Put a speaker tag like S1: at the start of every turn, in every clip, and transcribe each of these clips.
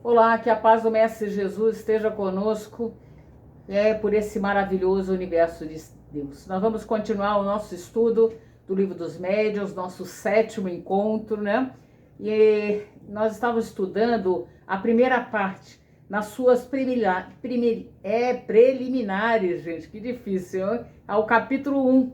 S1: Olá, que a paz do Mestre Jesus esteja conosco, por esse maravilhoso universo de Deus. Nós vamos continuar o nosso estudo do Livro dos Médiuns, nosso 7º encontro, né? E nós estávamos estudando a primeira parte, nas suas preliminares, gente, que difícil, hein? Ao capítulo 1,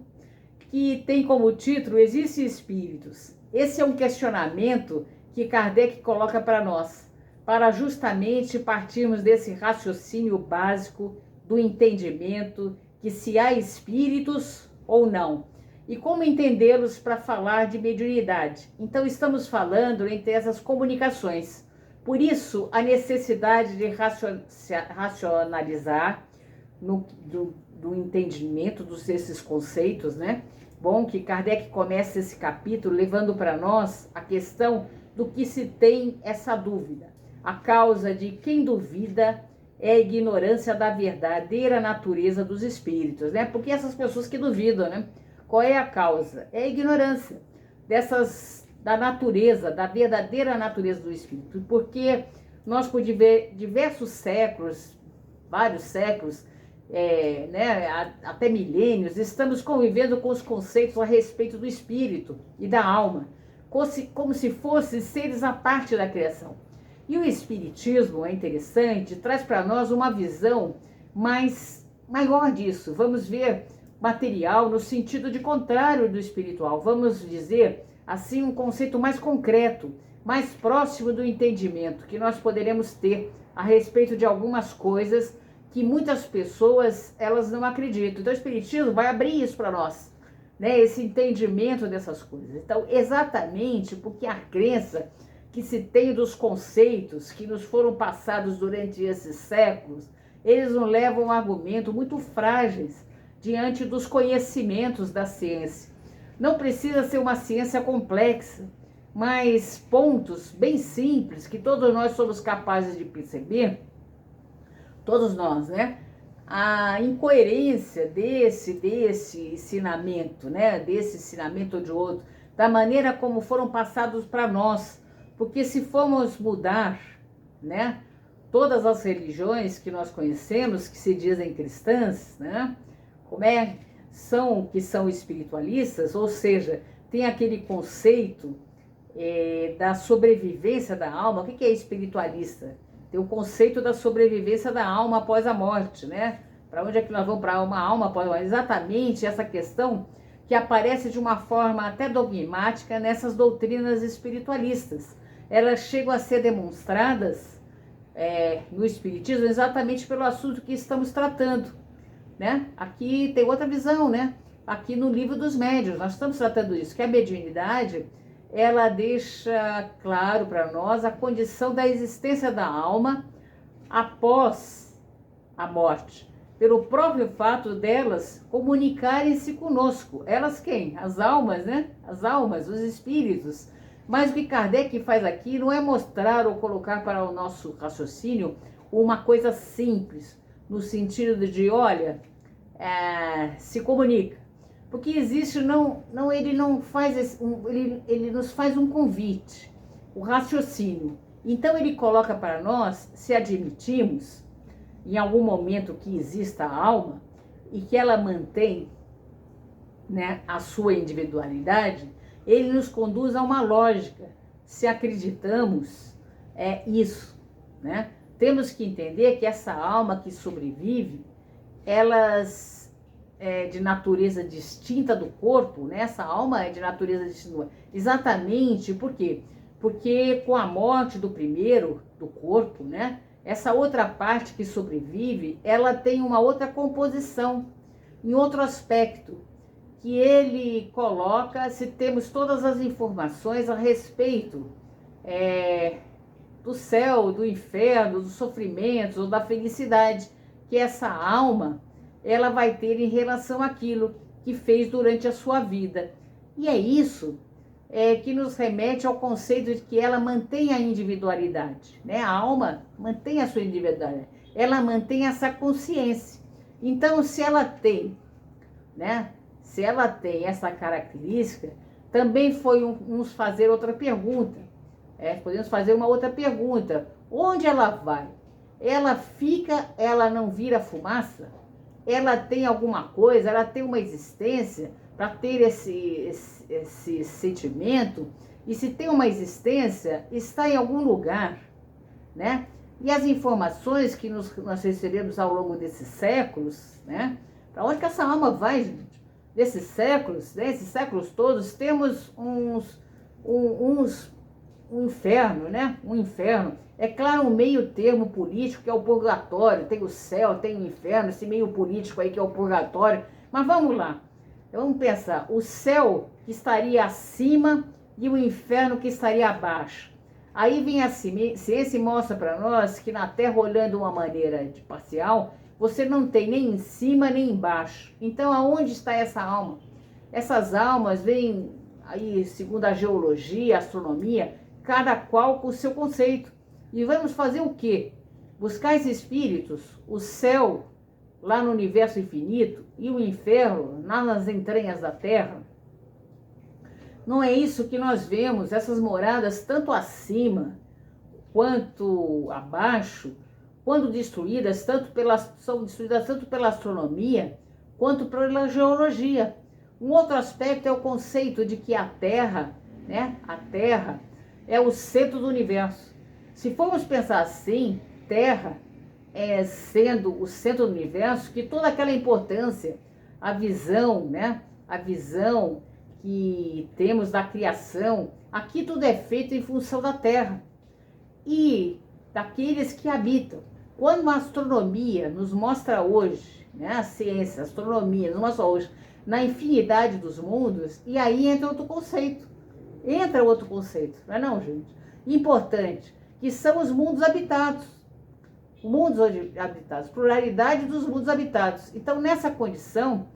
S1: que tem como título Existem Espíritos. Esse é um questionamento que Kardec coloca para nós, para justamente partirmos desse raciocínio básico do entendimento que se há espíritos ou não. E como entendê-los para falar de mediunidade. Então estamos falando entre essas comunicações. Por isso, a necessidade de racionalizar do entendimento desses conceitos, né? Bom que Kardec começa esse capítulo levando para nós a questão do que se tem essa dúvida. A causa de quem duvida é a ignorância da verdadeira natureza dos espíritos, né? Porque essas pessoas que duvidam, né? Qual é a causa? É a ignorância da natureza, da verdadeira natureza do espírito. Porque nós, por diversos séculos, vários séculos, até milênios, estamos convivendo com os conceitos a respeito do espírito e da alma, como se fossem seres à parte da criação. E o espiritismo é interessante, traz para nós uma visão maior disso. Vamos ver material no sentido de contrário do espiritual. Vamos dizer assim um conceito mais concreto, mais próximo do entendimento que nós poderemos ter a respeito de algumas coisas que muitas pessoas elas não acreditam. Então o espiritismo vai abrir isso para nós, né? Esse entendimento dessas coisas. Então, exatamente porque a crença que se tem dos conceitos que nos foram passados durante esses séculos, eles nos levam a argumentos muito frágeis diante dos conhecimentos da ciência. Não precisa ser uma ciência complexa, mas pontos bem simples que todos nós somos capazes de perceber, todos nós, né? A incoerência desse ensinamento, né? Desse ensinamento ou de outro, da maneira como foram passados para nós. Porque se formos mudar, né, todas as religiões que nós conhecemos, que se dizem cristãs, né, que são espiritualistas, ou seja, tem aquele conceito da sobrevivência da alma. O que é espiritualista? Tem o conceito da sobrevivência da alma após a morte, né? Para onde é que nós vamos para uma alma após a morte? Exatamente essa questão que aparece de uma forma até dogmática nessas doutrinas espiritualistas. Elas chegam a ser demonstradas no Espiritismo exatamente pelo assunto que estamos tratando, né? Aqui tem outra visão, né? Aqui no Livro dos Médiuns, nós estamos tratando isso, que a mediunidade, ela deixa claro para nós a condição da existência da alma após a morte, pelo próprio fato delas comunicarem-se conosco. Elas quem? As almas, né? As almas, os espíritos. Mas o que Kardec faz aqui não é mostrar ou colocar para o nosso raciocínio uma coisa simples, no sentido de, olha, se comunica. Porque existe, ele não faz, ele nos faz um convite, o raciocínio. Então ele coloca para nós, se admitimos, em algum momento que exista a alma, e que ela mantém, né, a sua individualidade, ele nos conduz a uma lógica, se acreditamos isso, né? Temos que entender que essa alma que sobrevive, elas de natureza distinta do corpo, né? Essa alma é de natureza distinta. Exatamente, por quê? Porque com a morte do primeiro, do corpo, né? Essa outra parte que sobrevive, ela tem uma outra composição, em outro aspecto, que ele coloca, se temos todas as informações a respeito do céu, do inferno, dos sofrimentos ou da felicidade, que essa alma, ela vai ter em relação àquilo que fez durante a sua vida. E é isso que nos remete ao conceito de que ela mantém a individualidade, né? A alma mantém a sua individualidade, ela mantém essa consciência. Então, se ela tem, né? Se ela tem essa característica, também foi nos fazer outra pergunta. Podemos fazer uma outra pergunta. Onde ela vai? Ela fica, ela não vira fumaça? Ela tem alguma coisa, ela tem uma existência para ter esse sentimento? E se tem uma existência, está em algum lugar, né? E as informações que nós recebemos ao longo desses séculos, né? Para onde que essa alma vai, gente? Desses séculos, né? Esses séculos todos, temos um inferno, né? Um inferno. É claro, um meio termo político que é o purgatório. Tem o céu, tem o inferno, esse meio político aí que é o purgatório. Mas vamos lá. Vamos pensar. O céu que estaria acima e o inferno que estaria abaixo. Aí vem a ciência e mostra para nós que na Terra, olhando de uma maneira de parcial, você não tem nem em cima nem embaixo. Então, aonde está essa alma? Essas almas vêm aí, segundo a geologia, a astronomia, cada qual com o seu conceito. E vamos fazer o quê? Buscar esses espíritos, o céu lá no universo infinito e o inferno lá nas entranhas da Terra. Não é isso que nós vemos, essas moradas tanto acima quanto abaixo, quando destruídas, são destruídas tanto pela astronomia quanto pela geologia. Um outro aspecto é o conceito de que a Terra, né, a Terra é o centro do universo. Se formos pensar assim, Terra sendo o centro do universo, que toda aquela importância, a visão, né, a visão que temos da criação, aqui tudo é feito em função da Terra e daqueles que habitam. Quando a astronomia nos mostra hoje, né, a ciência, a astronomia nos mostra hoje, na infinidade dos mundos, e aí entra outro conceito. Entra outro conceito, não é não, gente? Importante, que são os mundos habitados. Mundos habitados, pluralidade dos mundos habitados. Então, nessa condição,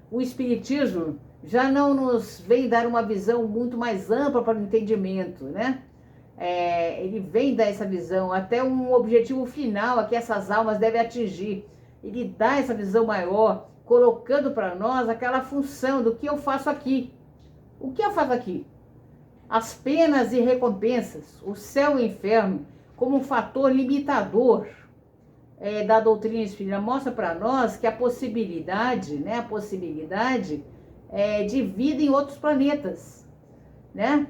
S1: o Espiritismo já não nos vem dar uma visão muito mais ampla para o entendimento, né? Ele vem dar essa visão, até um objetivo final a que essas almas devem atingir. Ele dá essa visão maior, colocando para nós aquela função do que eu faço aqui. O que eu faço aqui? As penas e recompensas, o céu e o inferno, como um fator limitador da doutrina espírita, mostra para nós que a possibilidade, né, de vida em outros planetas, né?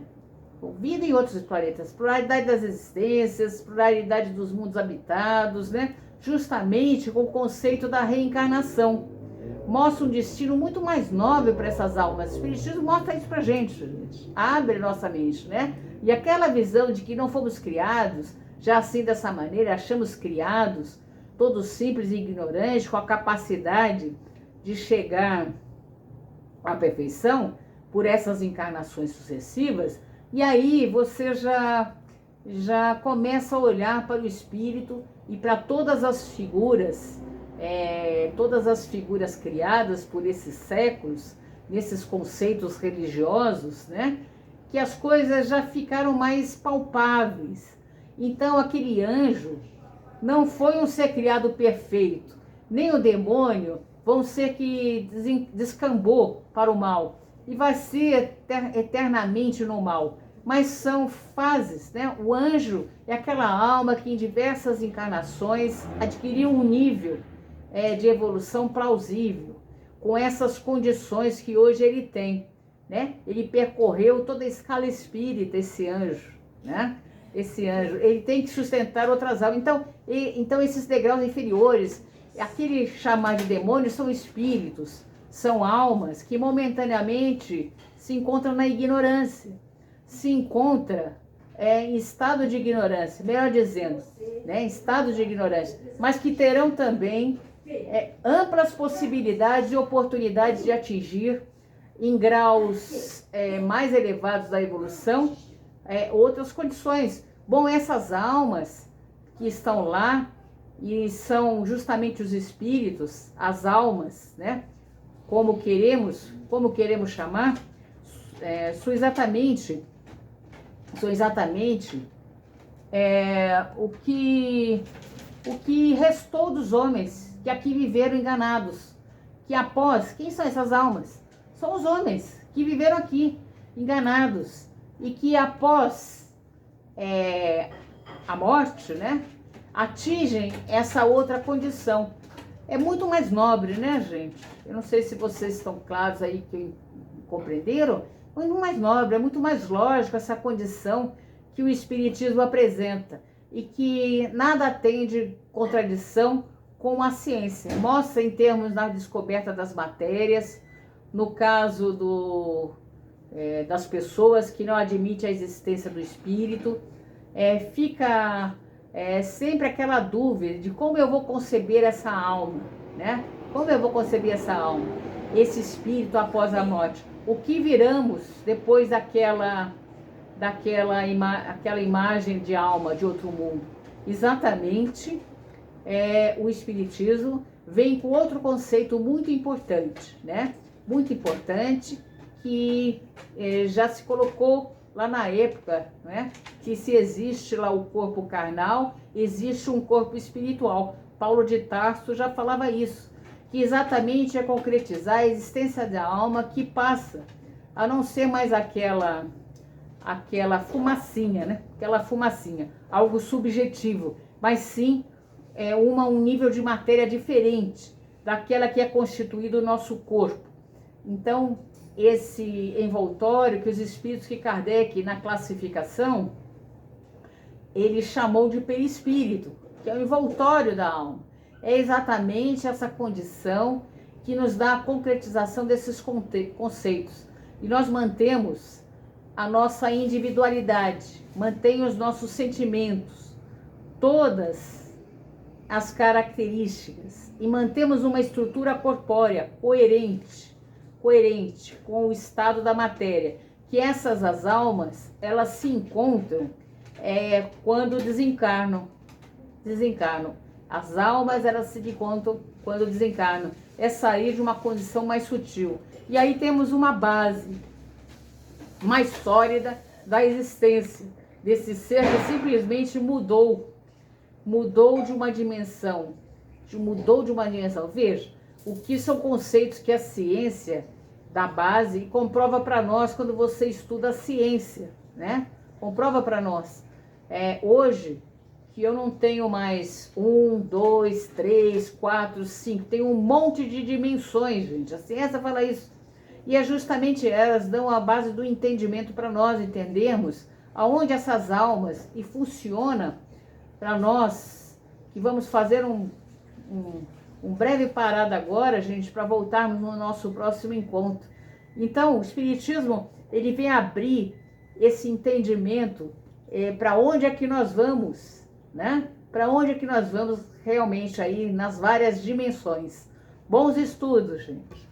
S1: Vida em outros planetas, pluralidade das existências, pluralidade dos mundos habitados, né? Justamente com o conceito da reencarnação. Mostra um destino muito mais nobre para essas almas. O Espiritismo mostra isso para gente, abre nossa mente, né? E aquela visão de que não fomos criados, já assim dessa maneira, achamos criados, todos simples e ignorantes, com a capacidade de chegar à perfeição por essas encarnações sucessivas, e aí você já começa a olhar para o espírito e para todas as figuras criadas por esses séculos, nesses conceitos religiosos, né? Que as coisas já ficaram mais palpáveis. Então, aquele anjo não foi um ser criado perfeito, nem o demônio vão ser que descambou para o mal e vai ser eternamente no mal. Mas são fases, né? O anjo é aquela alma que em diversas encarnações adquiriu um nível de evolução plausível, com essas condições que hoje ele tem, né? Ele percorreu toda a escala espírita, esse anjo, né? Esse anjo, ele tem que sustentar outras almas. Então esses degraus inferiores, aquele chamado de demônios, são espíritos, são almas que momentaneamente se encontram na ignorância, se encontram em estado de ignorância, melhor dizendo, né, em estado de ignorância, mas que terão também amplas possibilidades e oportunidades de atingir em graus mais elevados da evolução outras condições. Bom, essas almas que estão lá, e são justamente os espíritos, as almas, né? Como queremos chamar, são exatamente o que restou dos homens que aqui viveram enganados, que após, quem são essas almas? São os homens que viveram aqui enganados e que após a morte, né, atingem essa outra condição. É muito mais nobre, né, gente? Eu não sei se vocês estão claros aí, que compreenderam, é muito mais nobre, é muito mais lógico essa condição que o Espiritismo apresenta e que nada tem de contradição com a ciência. Mostra em termos da descoberta das matérias, no caso das pessoas que não admitem a existência do espírito, fica sempre aquela dúvida de como eu vou conceber essa alma, né? Como eu vou conceber essa alma, esse espírito após a morte? O que viramos depois aquela imagem de alma de outro mundo? Exatamente, o Espiritismo vem com outro conceito muito importante, né? Muito importante, que já se colocou lá na época, né? Que se existe lá o corpo carnal, existe um corpo espiritual. Paulo de Tarso já falava isso, que exatamente é concretizar a existência da alma, que passa a não ser mais aquela fumacinha, né? Aquela fumacinha, algo subjetivo, mas sim um nível de matéria diferente daquela que é constituído o nosso corpo. Então, esse envoltório que os espíritos, que Kardec, na classificação, ele chamou de perispírito, que é o envoltório da alma. É exatamente essa condição que nos dá a concretização desses conceitos. E nós mantemos a nossa individualidade, mantém os nossos sentimentos, todas as características, e mantemos uma estrutura corpórea coerente com o estado da matéria, que as almas, elas se encontram quando desencarnam. As almas, elas se encontram quando desencarnam. É sair de uma condição mais sutil. E aí temos uma base mais sólida da existência desse ser que simplesmente mudou de uma dimensão. Veja, o que são conceitos que a ciência dá base e comprova para nós quando você estuda a ciência, né? Comprova para nós. Hoje, que eu não tenho mais 1, 2, 3, 4, 5, tem um monte de dimensões, gente. A ciência fala isso. E é justamente elas dão a base do entendimento para nós entendermos aonde essas almas, e funciona para nós, que vamos fazer um breve parada agora, gente, para voltarmos no nosso próximo encontro. Então, o Espiritismo, ele vem abrir esse entendimento para onde é que nós vamos, né? Para onde é que nós vamos realmente aí nas várias dimensões. Bons estudos, gente.